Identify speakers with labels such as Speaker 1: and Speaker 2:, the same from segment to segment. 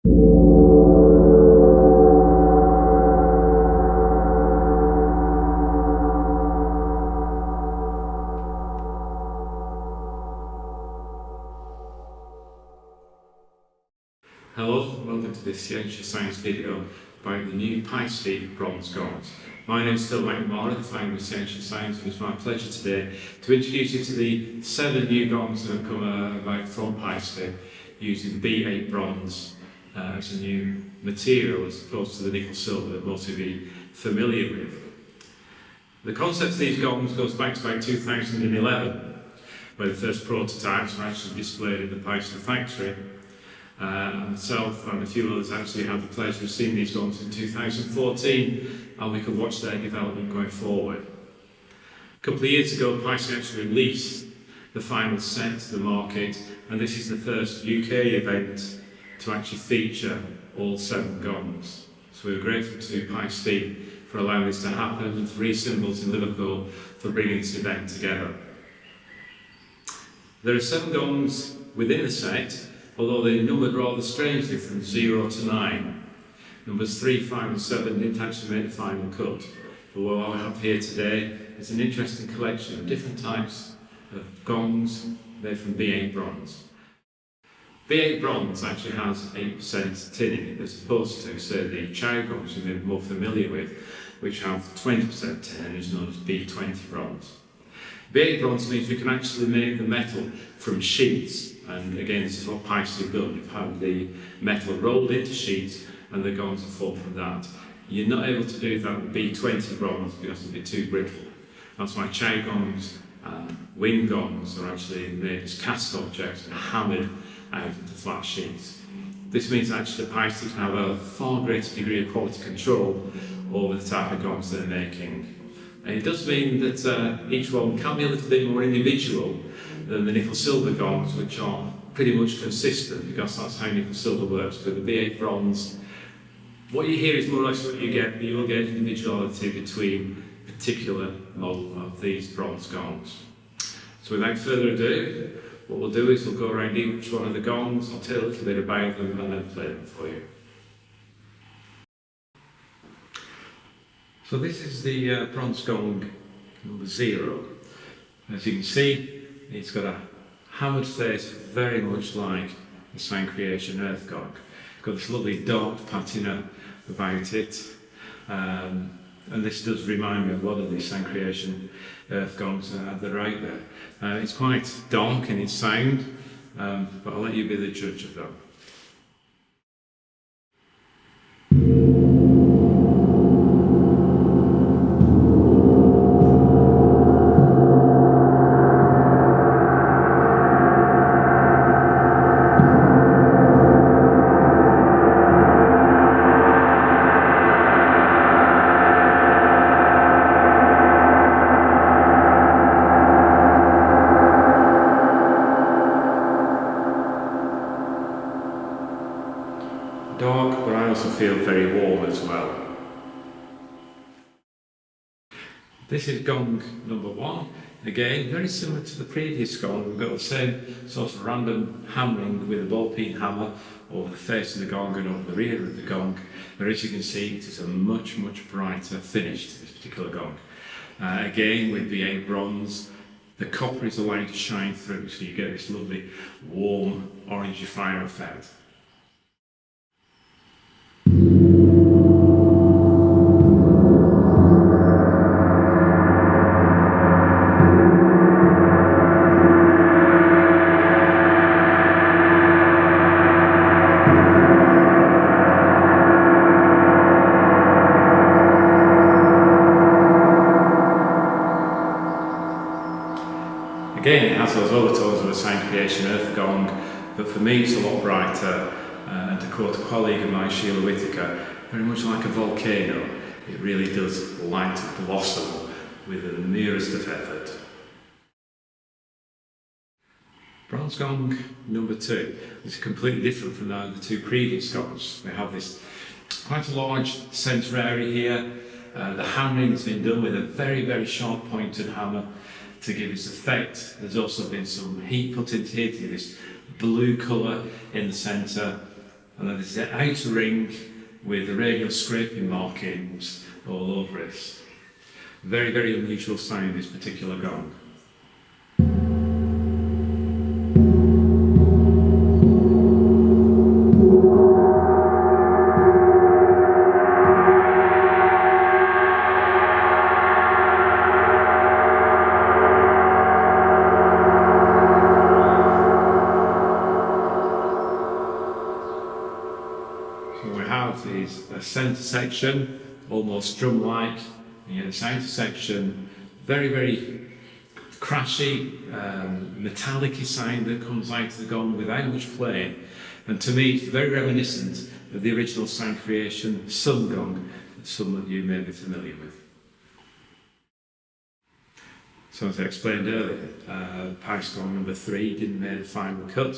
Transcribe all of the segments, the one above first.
Speaker 1: Hello, welcome to this Scientia science video about the new Paiste bronze gongs. My name is Phil McNamara, the founder of Scientia Science, and it's my pleasure today to introduce you to the 7 new gongs that have come about from Paiste using B8 bronze as a new material as opposed to the nickel silver that most of you are familiar with. The concept of these gongs goes back to about 2011, where the first prototypes were actually displayed in the Paiste factory. Myself and a few others actually had the pleasure of seeing these gongs in 2014, and we could watch their development going forward. A couple of years ago, Paiste actually released the final set to the market, and this is the first UK event to actually feature all 7 gongs. So we're grateful to Paiste for allowing this to happen, and to Symbols in Liverpool for bringing this event together. There are 7 gongs within the set, although they're numbered rather strangely from 0 to 9. Numbers 3, 5 and 7 didn't actually make the final cut. But what I have here today is an interesting collection of different types of gongs made from B8 bronze. B8 bronze actually has 8% tin in it, as opposed to, say, the chow gongs you're more familiar with, which have 20% tin and is known as B20 bronze. B8 bronze means we can actually make the metal from sheets, and again this is what Paiste have done. You've had the metal rolled into sheets and the gongs are formed from that. You're not able to do that with B20 bronze because it'd be too brittle. That's why chow gongs and wind gongs are actually made as cast objects and hammered out into flat sheets. This means actually Paiste can have a far greater degree of quality control over the type of gongs they're making. And it does mean that each one can be a little bit more individual than the nickel-silver gongs, which are pretty much consistent because that's how nickel-silver works. But the B8 bronze, what you hear is more or less what you get, but you will get individuality between particular model of these bronze gongs. So without further ado, what we'll do is we'll go around each one of the gongs, I'll tell you a little bit about them and then play them for you. So this is the bronze gong number 0. As you can see, it's got a hammered face very much like the Sound Creation Earth gong. It's got this lovely dark patina about it, and this does remind me of a lot of these Sound Creation Earth gongs that are out there. It's quite dark in its sound, but I'll let you be the judge of that. Dark, but I also feel very warm as well. This is gong number 1. Again, very similar to the previous gong. We've got the same sort of random hammering with a ball-peen hammer over the face of the gong and over the rear of the gong. But as you can see, it is a much brighter finish to this particular gong. Again, with B8 bronze, the copper is allowed to shine through, so you get this lovely warm orangey fire effect. Again, it has those overtones of a Sound Creation Earth gong, but for me it's a lot brighter, and to quote a colleague of mine, Sheila Whittaker, very much like a volcano. It really does light to blossom with the merest of effort. Bronze gong number 2 is completely different from the 2 previous gongs. We have this quite a large centre area here. The hammering has been done with a very sharp pointed hammer to give this effect. There's also been some heat put into here to give this blue colour in the centre. and then there's the outer ring with the radial scraping markings all over it. Very, very unusual sound, this particular gong. What we have is a centre section, almost drum-like, and yet the centre section, very, very crashy, metallic-y sound that comes out of the gong without much playing. And to me, it's very reminiscent of the original sound creation Sun Gong that some of you may be familiar with. So as I explained earlier, Paiste Gong number 3 didn't make the final cut,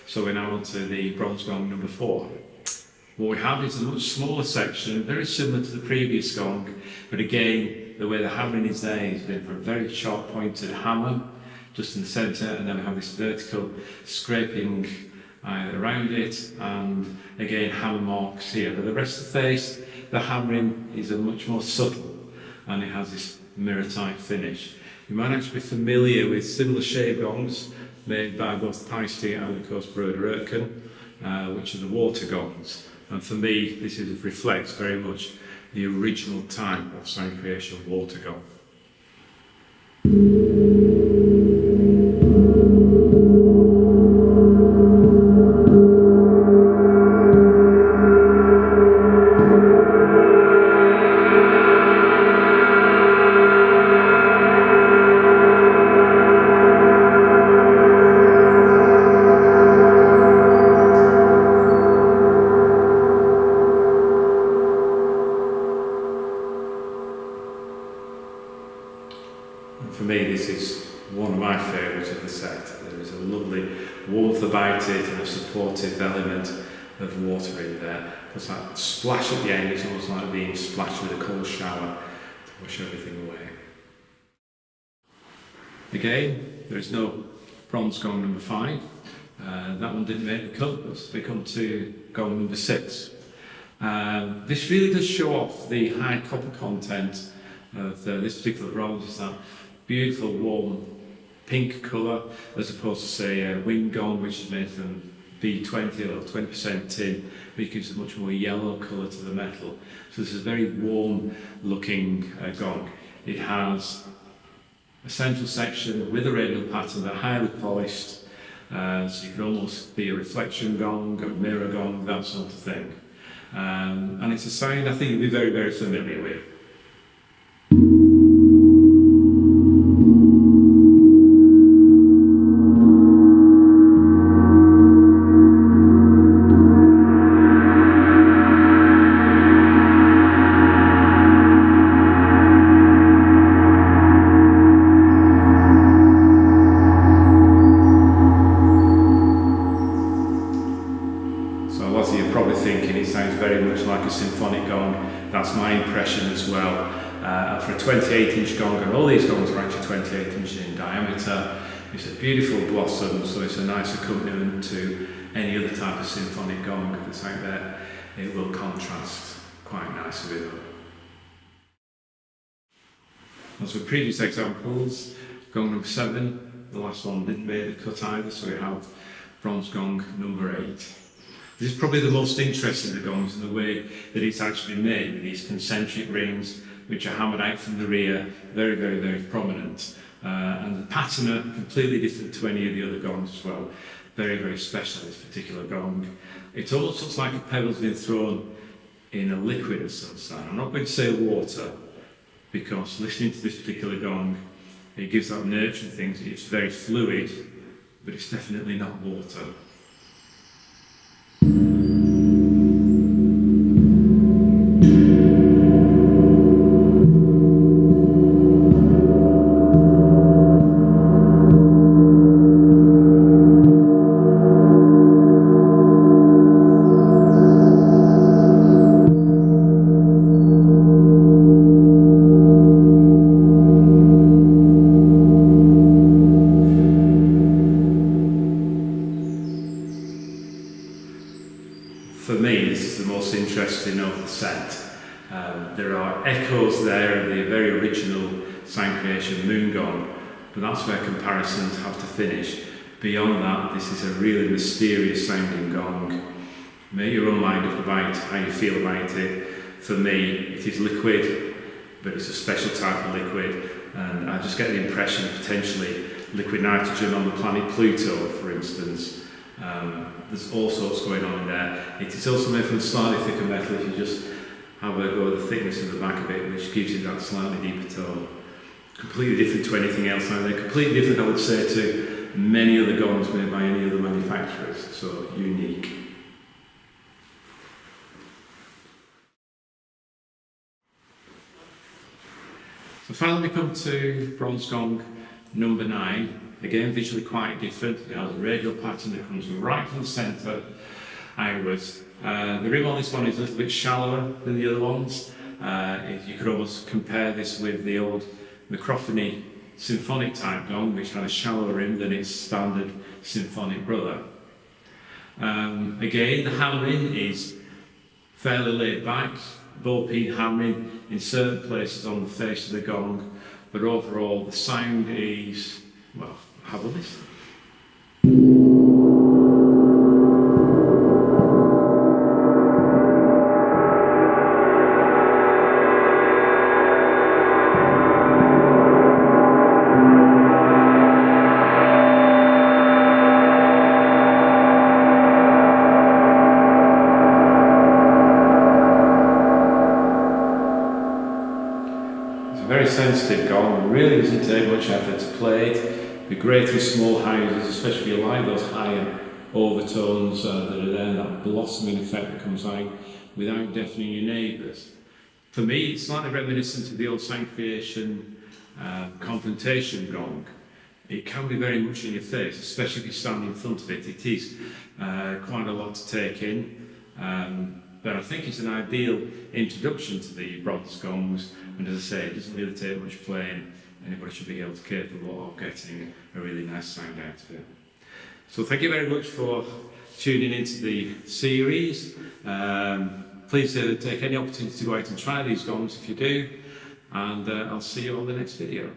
Speaker 1: so we're now on to the bronze gong number 4. What we have is a much smaller section, very similar to the previous gong, but again, the way the hammering is there is been for a very sharp pointed hammer, just in the centre, and then we have this vertical scraping around it, and again hammer marks here. But the rest of the face, the hammering is a much more subtle, and it has this mirror type finish. You might actually be familiar with similar shaped gongs made by both Paiste and of course Broder Aitken, which are the water gongs. And for me, this reflects very much the original type of sound creation water gong. For me, this is one of my favourites of the set. There is a lovely warmth about it and a supportive element of water in there. Because that splash at the end is almost like being splashed with a cold shower to wash everything away. Again, there is no bronze gong number 5. That one didn't make the cut, but we come to gong number 6. This really does show off the high copper content of this particular bronze. Is that beautiful warm pink colour, as opposed to say a wing gong, which is made from B20 or 20% tin, which gives a much more yellow colour to the metal. So this is a very warm looking gong. It has a central section with a radial pattern that are highly polished, so you can almost be a reflection gong, a mirror gong, that sort of thing. And it's a sound I think you'll be very, very familiar with. You're probably thinking it sounds very much like a symphonic gong. That's my impression as well. For a 28-inch gong, and all these gongs are actually 28 inches in diameter, it's a beautiful blossom, so it's a nice accompaniment to any other type of symphonic gong that's out there. It will contrast quite nicely with them. As with previous examples, gong number 7, the last one didn't make the cut either, so we have bronze gong number 8. This is probably the most interesting of the gongs in the way that it's actually made, with these concentric rings which are hammered out from the rear, very, very, very prominent. And the pattern are completely different to any of the other gongs as well. Very, very special, this particular gong. It almost looks like a pebble's been thrown in a liquid of some sort. I'm not going to say water, because listening to this particular gong, it gives that nurturing thing. It's very fluid, but it's definitely not water. is the most interesting of the set. There are echoes there of the very original sound creation moon gong, but that's where comparisons have to finish. Beyond that, this is a really mysterious sounding gong. Make your own mind up about how you feel about it. For me, it is liquid, but it's a special type of liquid, and I just get the impression of potentially liquid nitrogen on the planet Pluto, for instance. There's all sorts going on in there. It is also made from slightly thicker metal if you just have a go at the thickness of the back of it, which gives it that slightly deeper tone. Completely different to anything else out there. Completely different, I would say, to many other gongs made by any other manufacturers. So unique. So finally we come to bronze gong number 9. Again, visually quite different. It has a radial pattern that comes right from the centre outwards. The rim on this one is a little bit shallower than the other ones. You could almost compare this with the old Microphony symphonic type gong, which had a shallower rim than its standard symphonic brother. Again, the hammering is fairly laid back, ball-peen hammering in certain places on the face of the gong, but overall the sound is, well, have a listen. Very sensitive gong, really doesn't take much effort to play it. Be great in small houses, especially if you like those higher overtones that are there, that blossoming effect that comes out without deafening your neighbours. For me, it's slightly reminiscent of the old sound creation confrontation gong. It can be very much in your face, especially if you stand in front of it. It is quite a lot to take in. But I think it's an ideal introduction to the bronze gongs, and as I say, it doesn't really take much playing. Anybody should be able to capable of getting a really nice sound out of it. So thank you very much for tuning into the series. Please take any opportunity to go out and try these gongs if you do, and I'll see you on the next video.